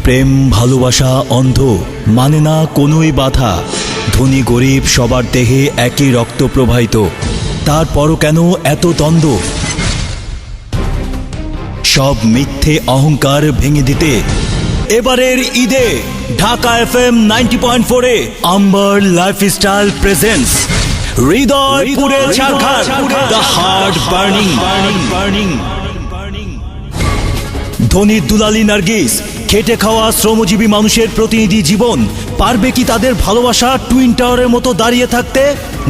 প্রেম ভালোবাসা অন্ধ, মানে না কোনোই বাধা। ধনী গরিব সবার দেহে একই রক্ত প্রবাহিত, তারপরও কেন এত দ্বন্দ্ব? সব মিথ্যে অহংকার ভেঙে দিতে এবারের ঈদে ঢাকা FM 90.4 এ আম্বার লাইফস্টাইল প্রেজেন্টস হৃদয় পুড়ে ছারখার, দ্য হার্ট বার্নিং। ধনীর দুলালি নার্গিস, খেটে খাওয়া শ্রমজীবী মানুষের প্রতিনিধি জীবন, পারবে কি তাদের ভালোবাসা টুইন টাওয়ারের মতো দাঁড়িয়ে থাকতে,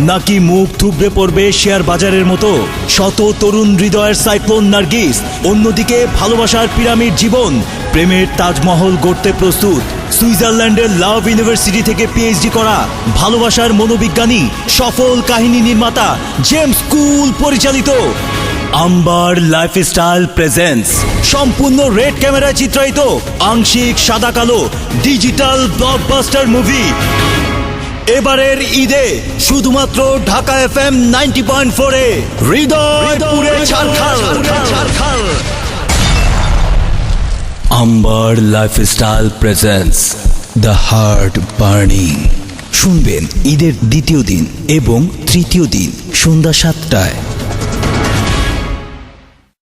নাকি মুখ থুবড়ে পড়বে শেয়ার বাজারের মতো? শত তরুণ হৃদয়ের সাইক্লোন নার্গিস, অন্যদিকে ভালোবাসার পিরামিড জীবন প্রেমের তাজমহল গড়তে প্রস্তুত। সুইজারল্যান্ডের লাভ ইউনিভার্সিটি থেকে পিএইচডি করা ভালোবাসার মনোবিজ্ঞানী, সফল কাহিনী নির্মাতা জেমস কুল পরিচালিত আম্বার লাইফস্টাইল প্রেজেন্টস সম্পূর্ণ রেড ক্যামেরায় চিত্রায়িত আংশিক সাদা কালো ডিজিটাল ব্লকবাস্টার মুভি এবারের ঈদে শুধুমাত্র ঢাকা FM 90.4 এ হৃদয় পুড়ে ছারখার। Amber lifestyle presents the heart burning. শুনবেন ঈদের দ্বিতীয় দিন এবং তৃতীয় দিন সন্ধ্যা 7টায়।